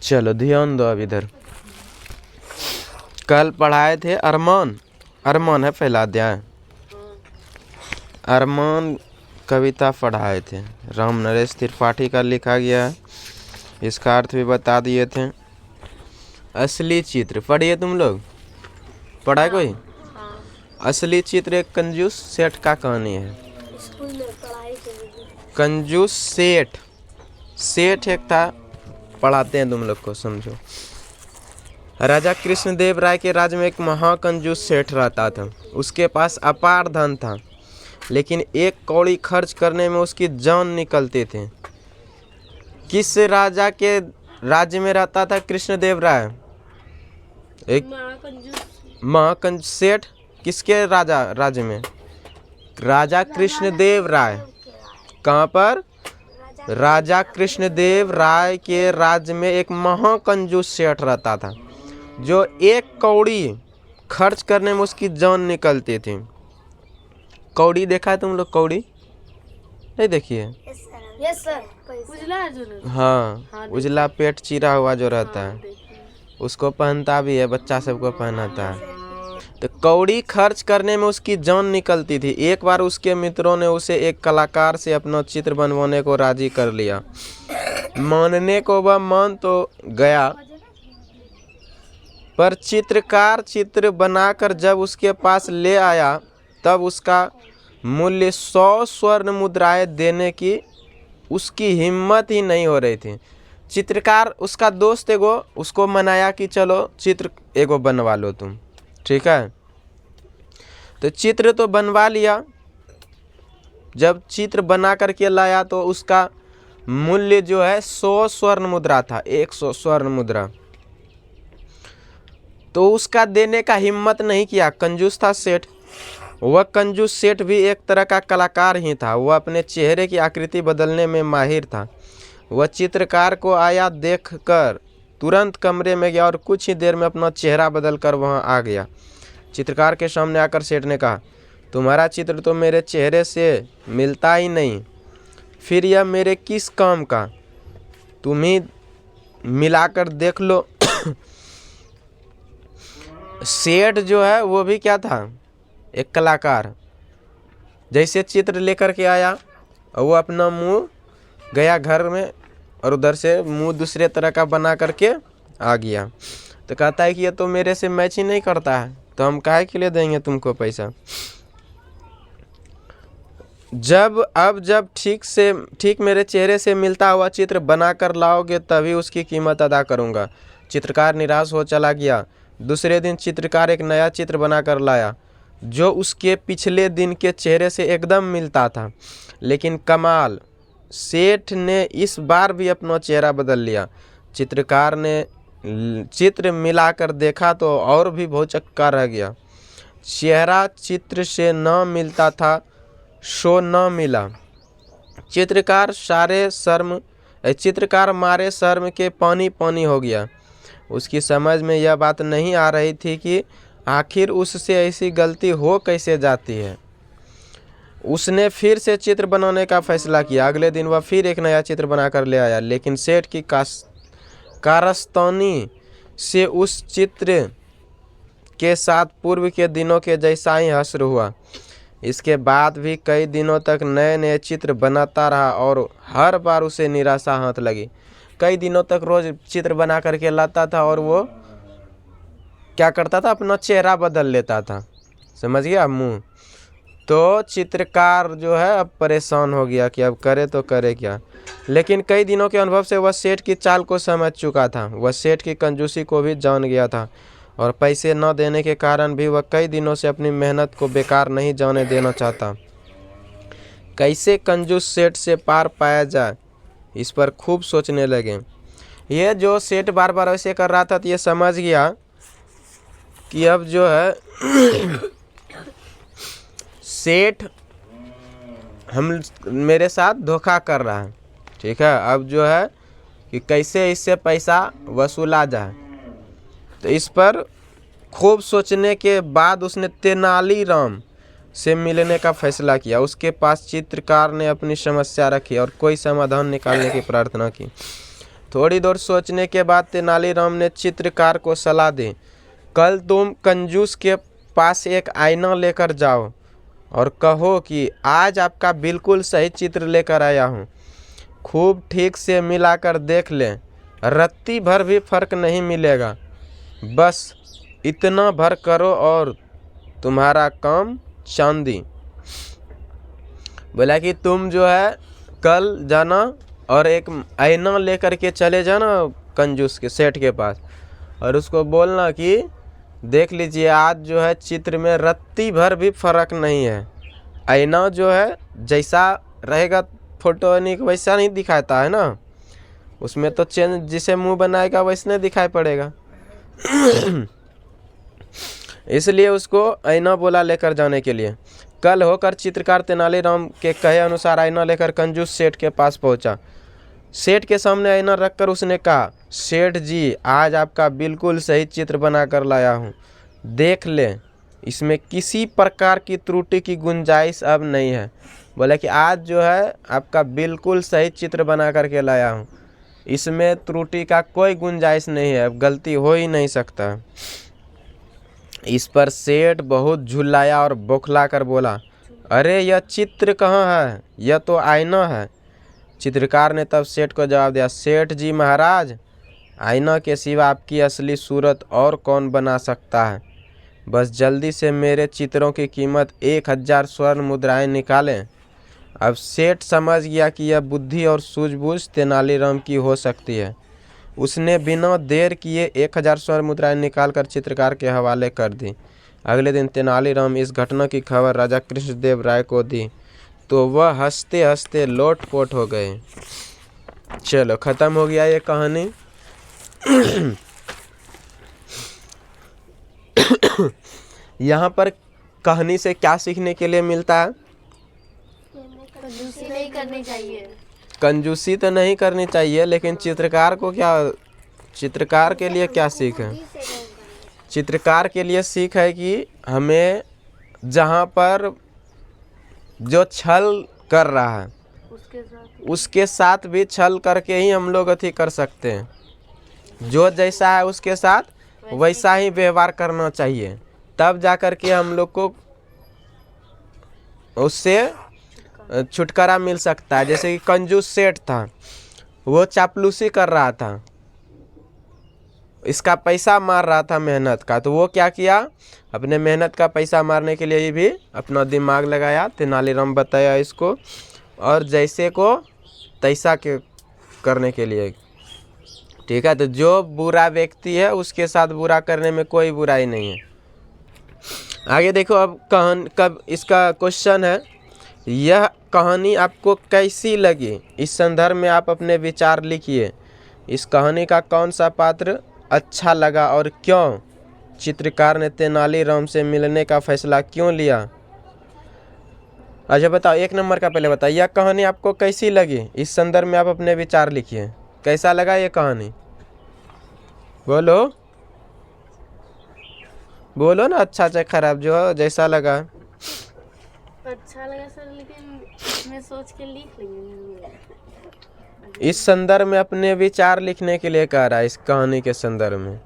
चलो ध्यान दो अब इधर। कल पढ़ाए थे अरमान। अरमान है पहला अध्याय। अरमान कविता पढ़ाए थे, राम नरेश त्रिपाठी का लिखा गया है। इसका अर्थ भी बता दिए थे। असली चित्र पढ़िए तुम लोग, पढ़ा है कोई? असली चित्र एक कंजूस सेठ का कहानी है। स्कूल में पढ़ाई कंजूस सेठ, सेठ एक था, पढ़ाते हैं तुम लोग को, समझो। राजा कृष्णदेव राय के राज्य में एक महाकंजूस सेठ रहता था। उसके पास अपार धन था, लेकिन एक कौड़ी खर्च करने में उसकी जान निकलती थी। किस राजा के राज्य में रहता था कृष्णदेव राय? एक महाकंजूस सेठ। किसके राज्य में? राजा कृष्णदेव राय। कहाँ पर? राजा कृष्णदेव राय के राज्य में एक महाकंजूस सेठ रहता था, जो एक कौड़ी खर्च करने में उसकी जान निकलती थी। कौड़ी देखा है तुम लोग? कौड़ी नहीं देखी है? Yes sir. उजला जो हाँ, उजला पेट चीरा हुआ जो रहता है, उसको पहनता भी है, बच्चा सबको पहनाता है। तो कौड़ी खर्च करने में उसकी जान निकलती थी। एक बार उसके मित्रों ने उसे एक कलाकार से अपना चित्र बनवाने को राजी कर लिया। मानने को वह मान तो गया, पर चित्रकार चित्र बनाकर जब उसके पास ले आया, तब उसका मूल्य 100 स्वर्ण मुद्राएं देने की उसकी हिम्मत ही नहीं हो रही थी। चित्रकार, उसका दोस्त एगो उसको मनाया कि चलो चित्र एगो बनवा लो तुम, ठीक है। तो चित्र तो बनवा लिया। जब चित्र बना करके लाया तो उसका मूल्य जो है 100 स्वर्ण मुद्रा था, 100 स्वर्ण मुद्रा। तो उसका देने का हिम्मत नहीं किया। कंजूस था सेठ। वह कंजूस सेठ भी एक तरह का कलाकार ही था। वह अपने चेहरे की आकृति बदलने में माहिर था। वह चित्रकार को आया देखकर तुरंत कमरे में गया और कुछ ही देर में अपना चेहरा बदलकर वहां आ गया। चित्रकार के सामने आकर सेठ ने कहा, तुम्हारा चित्र तो मेरे चेहरे से मिलता ही नहीं, फिर यह मेरे किस काम का? तुम ही मिलाकर देख लो। सेठ जो है वो भी क्या था? एक कलाकार। जैसे चित्र लेकर के आया, वो अपना मुंह गया घर में और उधर से मुंह दूसरे तरह का बना करके आ गया। तो कहता है कि ये तो मेरे से मैच ही नहीं करता है, तो हम काहे के लिए देंगे तुमको पैसा। जब ठीक मेरे चेहरे से मिलता हुआ चित्र बना कर लाओगे, तभी उसकी कीमत अदा करूँगा। चित्रकार निराश हो चला गया। दूसरे दिन चित्रकार एक नया चित्र बना कर लाया, जो उसके पिछले दिन के चेहरे से एकदम मिलता था। लेकिन कमाल, सेठ ने इस बार भी अपना चेहरा बदल लिया। चित्रकार ने चित्र मिलाकर देखा तो और भी भौचक्का रह गया। चेहरा चित्र से न मिलता था, सो न मिला। चित्रकार मारे शर्म के पानी पानी हो गया। उसकी समझ में यह बात नहीं आ रही थी कि आखिर उससे ऐसी गलती हो कैसे जाती है। उसने फिर से चित्र बनाने का फैसला किया। अगले दिन वह फिर एक नया चित्र बनाकर ले आया, लेकिन सेठ की कारस्तानी से उस चित्र के साथ पूर्व के दिनों के जैसा ही हश्र हुआ। इसके बाद भी कई दिनों तक नए नए चित्र बनाता रहा और हर बार उसे निराशा हाथ लगी। कई दिनों तक रोज चित्र बना करके लाता था और वो क्या करता था? अपना चेहरा बदल लेता था, समझ गया, मुंह। तो चित्रकार जो है अब परेशान हो गया कि अब करे तो करे क्या। लेकिन कई दिनों के अनुभव से वह सेठ की चाल को समझ चुका था। वह सेठ की कंजूसी को भी जान गया था और पैसे न देने के कारण भी वह कई दिनों से अपनी मेहनत को बेकार नहीं जाने देना चाहता। कैसे कंजूस सेठ से पार पाया जाए, इस पर खूब सोचने लगे। ये जो सेठ बार बार ऐसे कर रहा था, तो ये समझ गया कि अब जो है सेठ मेरे साथ धोखा कर रहा है, ठीक है। अब जो है कि कैसे इससे पैसा वसूला जाए। तो इस पर खूब सोचने के बाद उसने तेनालीराम से मिलने का फैसला किया। उसके पास चित्रकार ने अपनी समस्या रखी और कोई समाधान निकालने की प्रार्थना की। थोड़ी देर सोचने के बाद तेनालीराम ने चित्रकार को सलाह दी, कल तुम कंजूस के पास एक आईना लेकर जाओ और कहो कि आज आपका बिल्कुल सही चित्र लेकर आया हूँ। खूब ठीक से मिलाकर देख लें, रत्ती भर भी फर्क नहीं मिलेगा। बस इतना भर करो और तुम्हारा काम चांदी। बोला कि तुम जो है कल जाना और एक आईना लेकर के चले जाना कंजूस के सेठ के पास और उसको बोलना कि देख लीजिए आज जो है चित्र में रत्ती भर भी फर्क नहीं है। आईना जो है जैसा रहेगा फोटो नहीं वैसा नहीं दिखाता है ना, उसमें तो चेंज जिसे मुंह बनाएगा वैसने दिखाई पड़ेगा। इसलिए उसको आईना बोला लेकर जाने के लिए। कल होकर चित्रकार तेनालीराम के कहे अनुसार आईना लेकर कंजूस सेठ के पास पहुंचा। सेठ के सामने आईना रखकर उसने कहा, सेठ जी आज आपका बिल्कुल सही चित्र बनाकर लाया हूँ, देख लें, इसमें किसी प्रकार की त्रुटि की गुंजाइश अब नहीं है। बोला कि आज जो है आपका बिल्कुल सही चित्र बना करके लाया हूँ, इसमें त्रुटि का कोई गुंजाइश नहीं है, अब गलती हो ही नहीं सकता। इस पर सेठ बहुत झुल्लाया और बौखला कर बोला, अरे यह चित्र कहाँ है, यह तो आईना है। चित्रकार ने तब सेठ को जवाब दिया, सेठ जी महाराज, आईना के सिवा आपकी असली सूरत और कौन बना सकता है। बस जल्दी से मेरे चित्रों की कीमत 1000 स्वर्ण मुद्राएं निकालें। अब सेठ समझ गया कि यह बुद्धि और सूझबूझ तेनालीराम की हो सकती है। उसने बिना देर किए 1000 स्वर्ण मुद्राएं निकालकर चित्रकार के हवाले कर दी। अगले दिन तेनालीराम इस घटना की खबर राजा कृष्णदेव राय को दी तो वह हंसते हंसते लोटपोट हो गए। चलो ख़त्म हो गया ये कहानी। यहाँ पर कहानी से क्या सीखने के लिए मिलता है? कंजूसी नहीं करनी चाहिए। कंजूसी तो नहीं करनी चाहिए, लेकिन चित्रकार को क्या, चित्रकार के लिए क्या सीख है? चित्रकार के लिए सीख है कि हमें जहाँ पर जो छल कर रहा है उसके साथ भी छल करके ही हम लोग अथी कर सकते हैं। जो जैसा है उसके साथ वैसा ही व्यवहार करना चाहिए, तब जा कर के हम लोग को उससे छुटकारा मिल सकता है। जैसे कि कंजूस सेठ था, वो चापलूसी कर रहा था, इसका पैसा मार रहा था मेहनत का, तो वो क्या किया, अपने मेहनत का पैसा मारने के लिए भी अपना दिमाग लगाया। तेनालीराम बताया इसको, और जैसे को तैसा के करने के लिए, ठीक है। तो जो बुरा व्यक्ति है उसके साथ बुरा करने में कोई बुराई नहीं है। आगे देखो, अब इसका क्वेश्चन है, यह कहानी आपको कैसी लगी? इस संदर्भ में आप अपने विचार लिखिए। इस कहानी का कौन सा पात्र अच्छा लगा और क्यों? चित्रकार ने तेनालीराम से मिलने का फैसला क्यों लिया? अच्छा बताओ, 1 नंबर का पहले बताओ, यह कहानी आपको कैसी लगी? इस संदर्भ में आप अपने विचार लिखिए। कैसा लगा ये कहानी? बोलो बोलो ना, अच्छा चाहे खराब, जो जैसा लगा। अच्छा लगा सर, लेकिन मैं सोच के लिख लेंगे। इस संदर्भ में अपने विचार लिखने के लिए कह रहा है, इस कहानी के संदर्भ में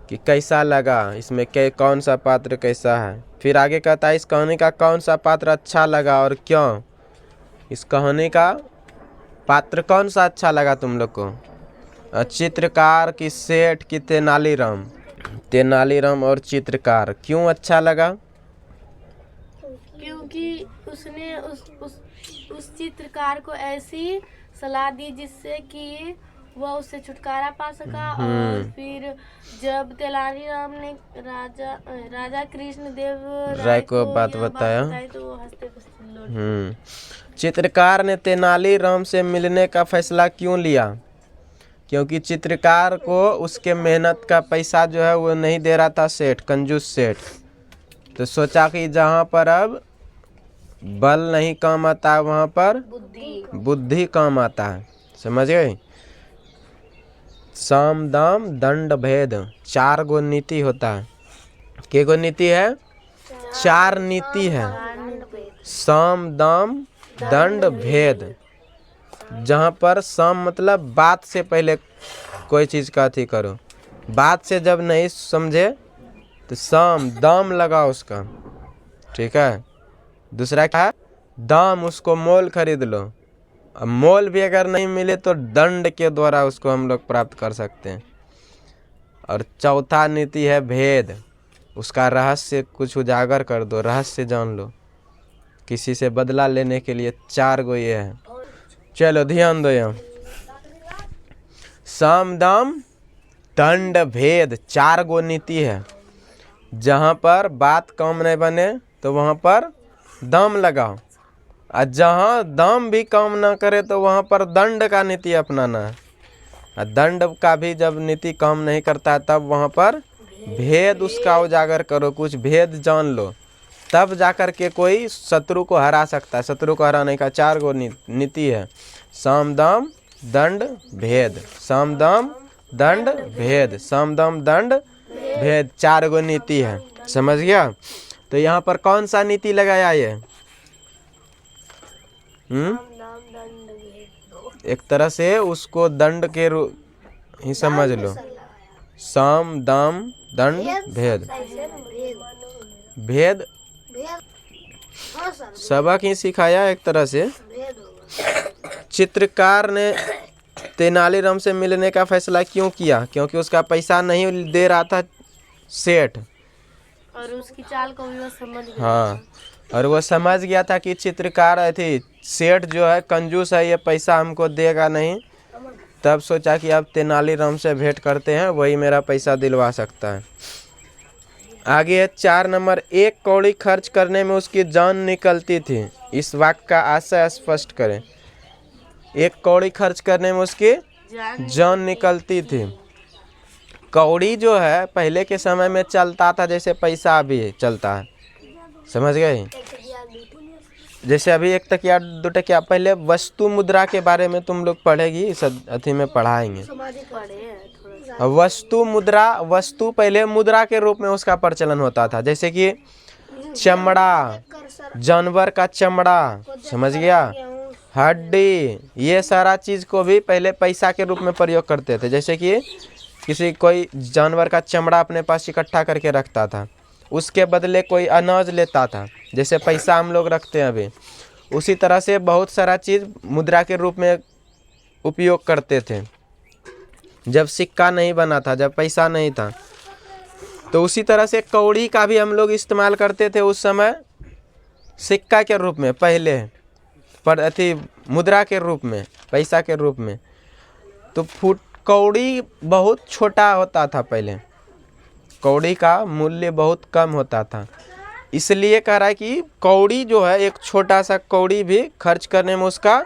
कि कैसा लगा, इसमें कौन सा पात्र कैसा है। फिर आगे कहता है, इस कहानी का कौन सा पात्र अच्छा लगा और क्यों? इस कहानी का पात्र कौन सा अच्छा लगा तुम लोग को? चित्रकार की सेठ की तेनालीराम? तेनालीराम और चित्रकार क्यों अच्छा लगा? क्योंकि उसने उस चित्रकार को ऐसी सलाह दी जिससे कि वह उससे छुटकारा पा सका। और फिर जब तेनालीराम ने राजा कृष्णदेव राय को बात बताई तो वो हंसते हंसते लौट। चित्रकार ने तेनालीराम से मिलने का फैसला क्यों लिया? क्योंकि चित्रकार को उसके मेहनत का पैसा जो है वो नहीं दे रहा था सेठ, कंजूस सेठ। तो सोचा कि जहाँ पर अब बल नहीं काम आता है वहाँ पर बुद्धि काम आता है। समझ गए? साम दाम दंड भेद 4 गो नीति होता है। के गो नीति है? 4 नीति है। साम दाम दंड भेद। जहाँ पर सम मतलब बात से पहले कोई चीज़ का अथी करो, बात से जब नहीं समझे तो सम दाम लगाओ उसका, ठीक है। दूसरा क्या है, दाम, उसको मोल खरीद लो। अब मोल भी अगर नहीं मिले तो दंड के द्वारा उसको हम लोग प्राप्त कर सकते हैं। और चौथा नीति है भेद, उसका रहस्य कुछ उजागर कर दो, रहस्य जान लो। किसी से बदला लेने के लिए 4 गो ये है। चलो ध्यान दो, यहाँ साम दाम दंड भेद 4 गो नीति है। जहाँ पर बात कम नहीं बने तो वहाँ पर दाम लगाओ, और जहाँ दाम भी कम ना करे तो वहाँ पर दंड का नीति अपनाना है। और दंड का भी जब नीति काम नहीं करता तब वहाँ पर भेद उसका उजागर करो, कुछ भेद जान लो, तब जाकर के कोई शत्रु को हरा सकता है। शत्रु को हराने का 4 गो नीति है, साम दाम दंड भेद, साम दाम दंड भेद, साम दाम दंड भेद, 4 गो नीति है, समझ गया। तो यहाँ पर कौन सा नीति लगाया ये? एक तरह से उसको दंड के रूप ही समझ लो, साम दाम दंड भेद। भेद सबक ही सिखाया एक तरह से। चित्रकार ने तेनालीराम से मिलने का फैसला क्यों किया? क्योंकि उसका पैसा नहीं दे रहा था सेठ, और उसकी चाल को भी वो समझ गया। हाँ, और वो समझ गया था कि चित्रकार थी, सेठ जो है कंजूस है, ये पैसा हमको देगा नहीं। तब सोचा कि अब तेनालीराम से भेंट करते हैं, वही मेरा पैसा दिलवा सकता है। आगे है 4 नंबर, 1 कौड़ी खर्च करने में उसकी जान निकलती थी। इस वाक्य का आशय स्पष्ट करें। 1 कौड़ी खर्च करने में उसकी जान निकलती थी। कौड़ी जो है पहले के समय में चलता था, जैसे पैसा अभी चलता है, समझ गए। जैसे अभी 1 टकिया 2 टकिया, पहले वस्तु मुद्रा के बारे में तुम लोग पढ़ेगी, इस अथी में पढ़ाएंगे। वस्तु मुद्रा, वस्तु पहले मुद्रा के रूप में उसका प्रचलन होता था। जैसे कि चमड़ा, जानवर का चमड़ा, समझ गया, हड्डी, ये सारा चीज़ को भी पहले पैसा के रूप में प्रयोग करते थे। जैसे कि किसी कोई जानवर का चमड़ा अपने पास इकट्ठा करके रखता था, उसके बदले कोई अनाज लेता था, जैसे पैसा हम लोग रखते हैं अभी। उसी तरह से बहुत सारा चीज़ मुद्रा के रूप में उपयोग करते थे। जब सिक्का नहीं बना था, जब पैसा नहीं था, तो उसी तरह से कौड़ी का भी हम लोग इस्तेमाल करते थे उस समय, सिक्का के रूप में पहले, पर अथी मुद्रा के रूप में, पैसा के रूप में। तो कौड़ी बहुत छोटा होता था पहले, कौड़ी का मूल्य बहुत कम होता था। इसलिए कह रहा है कि कौड़ी जो है, एक छोटा सा कौड़ी भी खर्च करने में उसका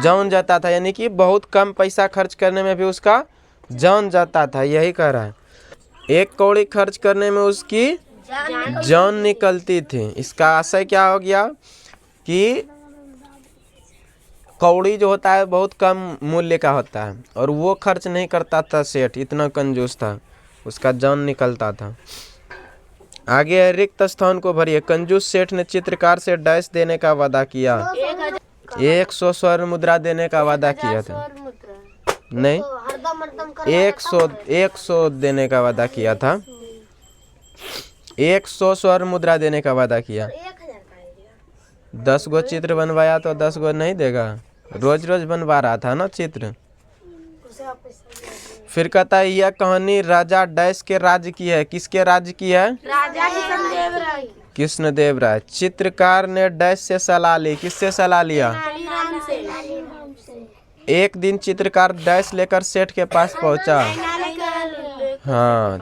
जान जाता था, यानी कि बहुत कम पैसा खर्च करने में भी उसका जान जाता था, यही कह रहा है। 1 कौड़ी खर्च करने में उसकी जान निकलती थी। इसका आशय क्या हो गया कि कौड़ी जो होता है बहुत कम मूल्य का होता है, और वो खर्च नहीं करता था सेठ, इतना कंजूस था, उसका जान निकलता था। आगे है, रिक्त स्थान को भरिए। कंजूस सेठ ने चित्रकार से डैश देने का वादा किया। 100 स्वर्ण मुद्रा देने का वादा किया था, नहीं, 100 देने का वादा किया था। 100 स्वर्ण मुद्रा देने का वादा किया। 10 गो चित्र बनवाया तो 10 गो नहीं देगा, रोज रोज बनवा रहा था ना चित्र। फिर कहता है यह कहानी राजा डैश के राज्य की है। किसके राज्य की है? राजा कृष्णदेव राय। कृष्णदेव राय। चित्रकार ने डैश से सलाह ली। किससे सलाह लिया? तेनालीराम से। एक दिन चित्रकार डैश लेकर सेठ के पास पहुंचा। हाँ,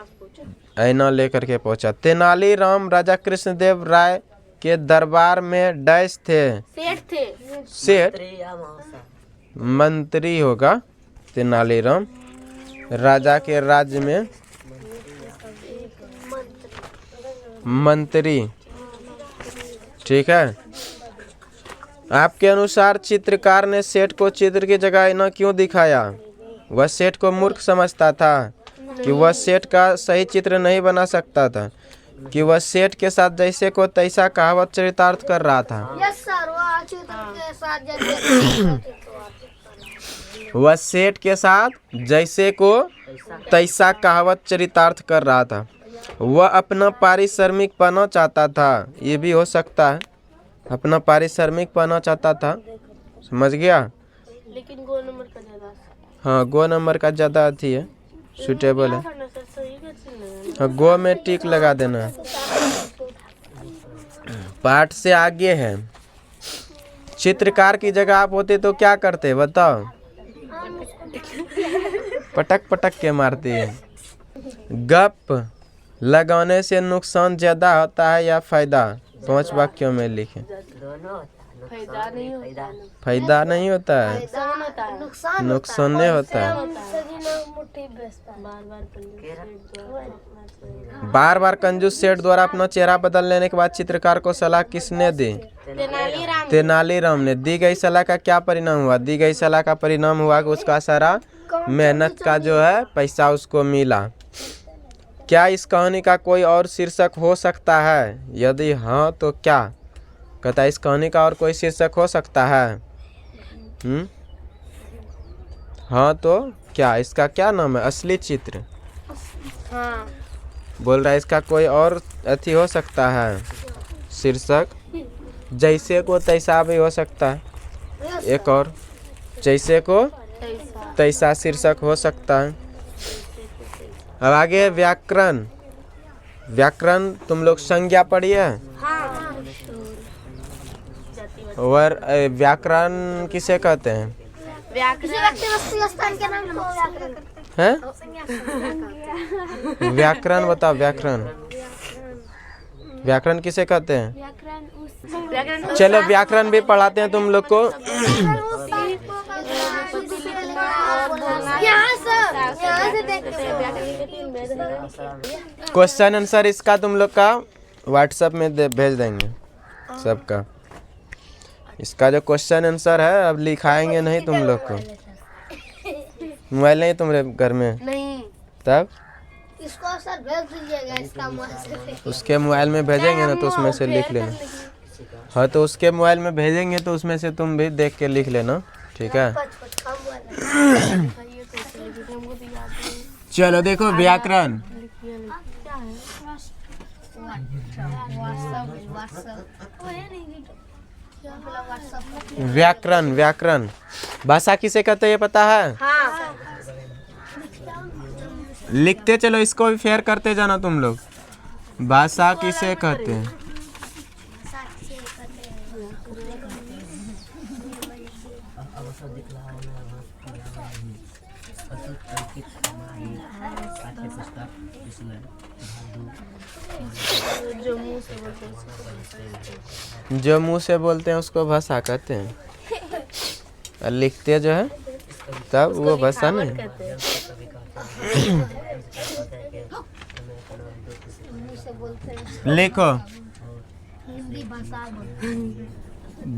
ऐना लेकर के पहुंचा। तेनालीराम राजा कृष्णदेव राय के दरबार में डैश थे। सेठ थे। सेठ मंत्री होगा। तेनालीराम राजा के राज्य में मंत्री, ठीक है। आपके अनुसार चित्रकार ने सेठ को चित्र की जगह ऐना क्यों दिखाया? वह सेठ को मूर्ख समझता था कि वह सेठ का सही चित्र नहीं बना सकता था, कि वह सेठ के साथ जैसे को तैसा कहावत चरितार्थ कर रहा था। वह सेठ के साथ जैसे को तैसा कहावत चरितार्थ कर रहा था। वह अपना पारिश्रमिक पाना चाहता था, ये भी हो सकता है, अपना पारिश्रमिक पाना चाहता था, समझ गया। लेकिन गो नंबर का ज्यादा हाँ, गो नंबर का ज़्यादा अथी है, सूटेबल है। करना सर, सही का चिन्ह है। हाँ, गो में टिक लगा देना। पाठ से आगे है, चित्रकार की जगह आप होते तो क्या करते बताओ? पटक पटक के मारते हैं। गप लगाने से नुकसान ज्यादा होता है या फायदा? 5 वाक्यों में लिखें। फायदा नहीं होता है, फायदा नहीं होता है, नुकसान होता है। नुकसान नहीं होता है। बार बार कंजूस सेठ द्वारा अपना चेहरा बदल लेने के बाद चित्रकार को सलाह किसने दी? तेनालीराम ने। दी गई सलाह का क्या परिणाम हुआ? दी गई सलाह का परिणाम हुआ कि उसका सारा मेहनत का जो है पैसा उसको मिला। क्या इस कहानी का कोई और शीर्षक हो सकता है? यदि हाँ तो क्या? कहता है इस कहानी का और कोई शीर्षक हो सकता है? हाँ तो क्या, इसका क्या नाम है? असली चित्र। हाँ, बोल रहा है इसका कोई और अथी हो सकता है शीर्षक? जैसे को तैसा भी हो सकता है। एक और, जैसे को तैसा शीर्षक हो सकता है। अब आगे व्याकरण। व्याकरण तुम लोग संज्ञा पढ़ी है? और व्याकरण किसे कहते हैं? हैं? व्याकरण बताओ, व्याकरण। व्याकरण किसे कहते हैं? चलो व्याकरण भी पढ़ाते हैं तुम लोग को। क्वेश्चन आंसर इसका तुम लोग का व्हाट्सएप में भेज देंगे सबका। इसका जो क्वेश्चन आंसर है अब लिखाएंगे नहीं तुम लोग को। मोबाइल नहीं तुम्हारे घर में? नहीं। तब इसको सर भेज दीजिएगा, इसका मोबाइल से। उसके मोबाइल में भेजेंगे ना तो उसमें से लिख लेना। हाँ तो उसके मोबाइल में भेजेंगे तो उसमें से तुम भी देख के लिख लेना, ठीक है। चलो देखो व्याकरण। व्याकरण, व्याकरण भाषा किसे कहते हैं ये पता है? हाँ। लिखते चलो, इसको भी फेयर करते जाना तुम लोग। भाषा किसे कहते हैं? जो मुंह से बोलते हैं उसको भाषा कहते हैं, और लिखते जो है तब वो भाषा नहीं। लिखो,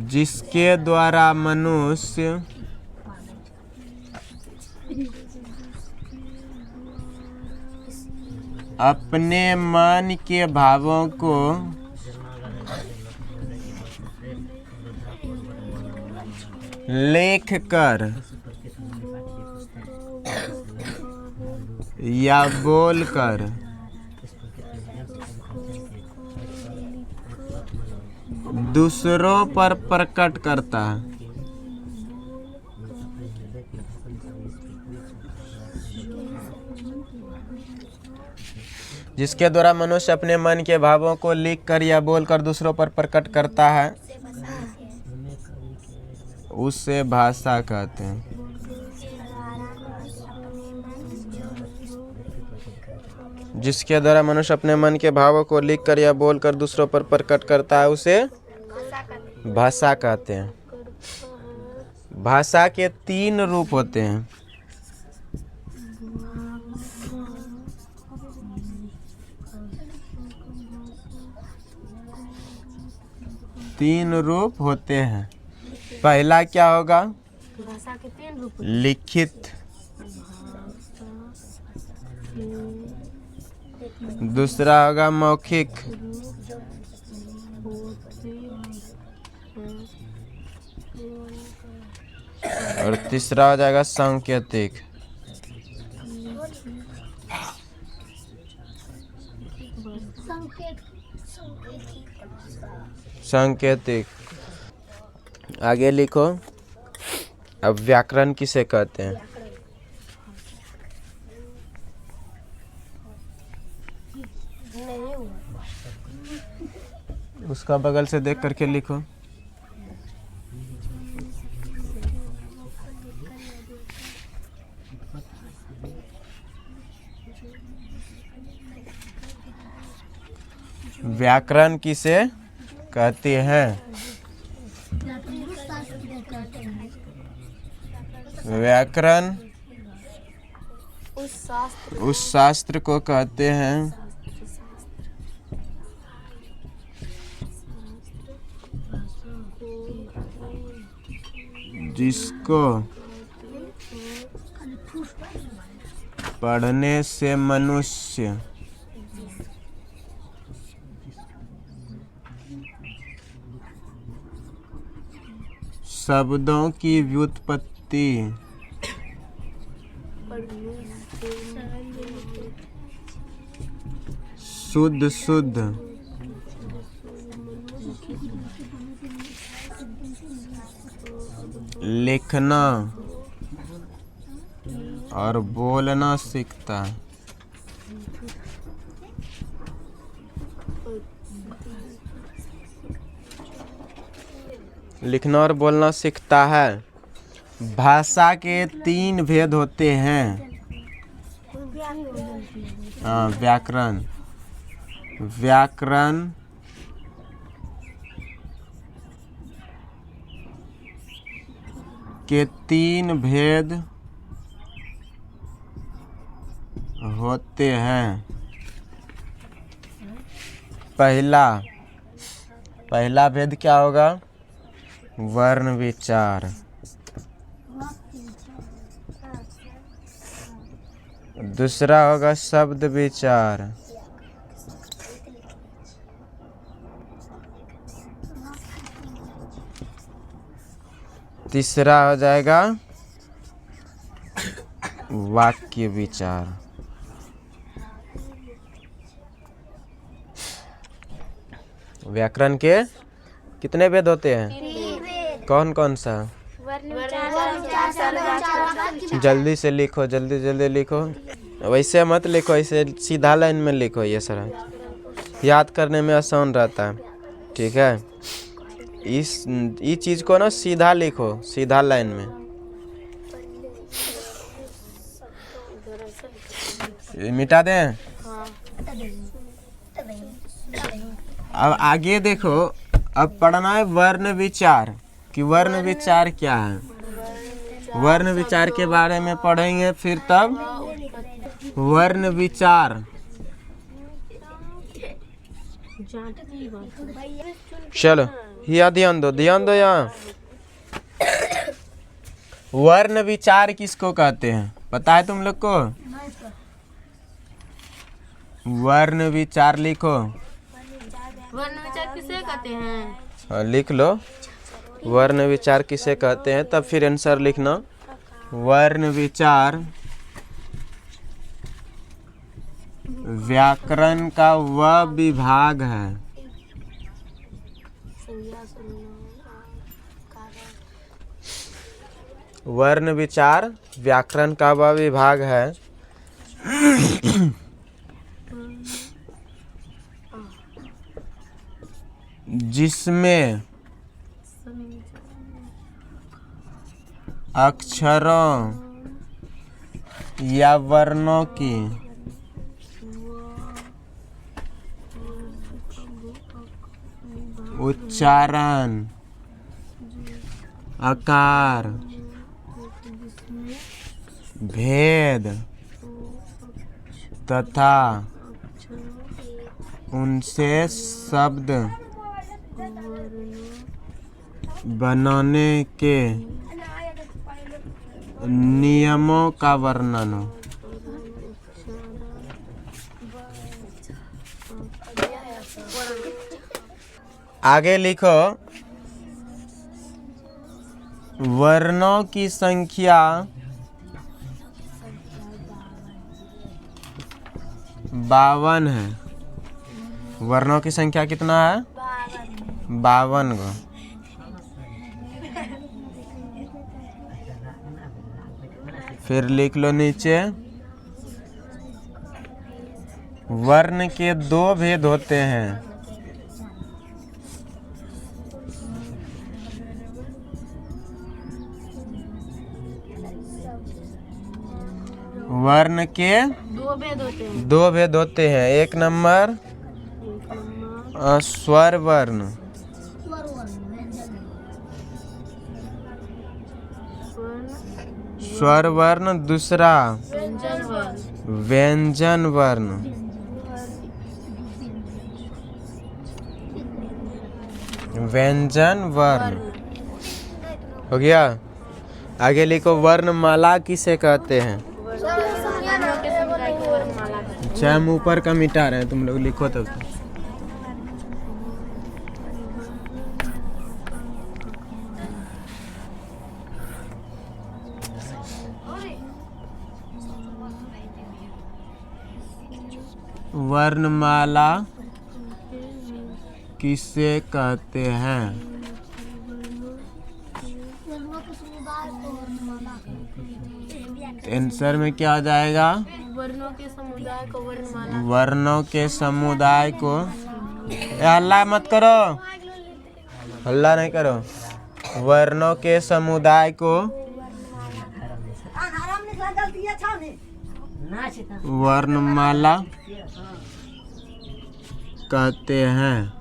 जिसके द्वारा मनुष्य अपने मन के भावों को लेख कर या बोल कर दूसरों पर प्रकट करता है। जिसके द्वारा मनुष्य अपने मन के भावों को लिख कर या बोल कर दूसरों पर प्रकट करता है उसे भाषा कहते हैं। जिसके द्वारा मनुष्य अपने मन के भावों को लिख कर या बोल कर दूसरों पर प्रकट करता है उसे भाषा कहते हैं। भाषा के 3 रूप होते हैं। तीन रूप होते हैं। पहला क्या होगा? भाषा के 3 रूप। लिखित, दूसरा होगा मौखिक, और तीसरा हो जाएगा सांकेतिक। सांकेतिक। आगे लिखो। अब व्याकरण किसे कहते हैं? उसका बगल से देख करके लिखो। व्याकरण किसे कहते हैं? व्याकरण उस शास्त्र को कहते हैं जिसको पढ़ने से मनुष्य शब्दों की व्युत्पत्ति शुद्ध शुद्ध लिखना और बोलना सीखता है। लिखना और बोलना सीखता है। भाषा के 3 भेद होते हैं। व्याकरण व्याकरण के 3 भेद होते हैं। पहला भेद क्या होगा? वर्ण विचार। दूसरा होगा शब्द विचार। तीसरा हो जाएगा वाक्य विचार। व्याकरण के कितने भेद होते हैं? कौन कौन सा? जल्दी से लिखो, जल्दी जल्दी लिखो। वैसे मत लिखो, ऐसे सीधा लाइन में लिखो। ये सारा याद करने में आसान रहता है। ठीक है, इस चीज को ना सीधा लिखो, सीधा लाइन में। मिटा दें। अब आगे देखो। अब पढ़ना है वर्ण विचार कि वर्ण विचार क्या है। वर्ण विचार के बारे में पढ़ेंगे फिर तब वर्ण विचार। चलो यहाँ ध्यान दो यहाँ। वर्ण विचार किसको कहते हैं पता है तुम लोग को? वर्ण विचार लिखो। वर्ण विचार किसे कहते हैं? हाँ, लिख लो। वर्ण विचार किसे कहते हैं तब फिर आंसर लिखना। वर्ण विचार व्याकरण का वह विभाग है वर्ण विचार व्याकरण का वह विभाग है जिसमें अक्षरों या वर्णों की उच्चारण, आकार, भेद तथा उनसे शब्द बनाने के नियमों का वर्णन हो। आगे लिखो वर्णों की संख्या 52 है। वर्णों की संख्या कितना है? 52 गो। फिर लिख लो नीचे, वर्ण के 2 भेद होते हैं। वर्ण के 2 भेद होते हैं। 2 भेद होते हैं। एक नंबर स्वर वर्ण, स्वर वर्ण। दूसरा व्यंजन वर्ण। व्यंजन वर्ण। व्यंजन वर्ण हो गया। आगे लिखो, वर्णमाला किसे कहते हैं? वर्णों के समुदाय को वर्णमाला कहते हैं। अच्छा, हम ऊपर का मिटा रहे हैं, तुम लोग लिखो तब। वर्णमाला किसे कहते हैं? आंसर में क्या आ जाएगा? वर्णों के समुदाय को वर्णमाला। वर्णों के समुदाय को, हल्ला मत करो, हल्ला नहीं करो। वर्णों के समुदाय को वर्णमाला कहते हैं।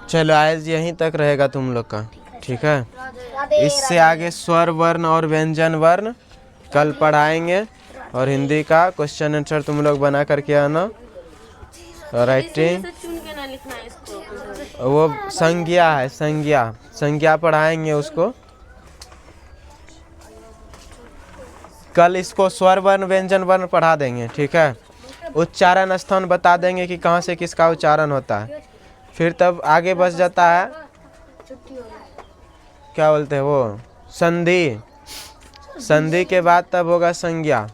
चलो आज यहीं तक रहेगा तुम लोग का, ठीक है। इससे आगे स्वर वर्ण और व्यंजन वर्ण कल पढ़ाएंगे, और हिंदी का क्वेश्चन आंसर तुम लोग बना करके आना। राइटिंग चुन के ना लिखना है इसको। वो संज्ञा है, संज्ञा, संज्ञा पढ़ाएंगे उसको कल। इसको स्वर वर्ण व्यंजन वर्ण पढ़ा देंगे, ठीक है। उच्चारण स्थान बता देंगे कि कहाँ से किसका उच्चारण होता है। फिर तब आगे बच जाता है, क्या बोलते हैं वो, संधि। संधि के बाद तब होगा संज्ञा।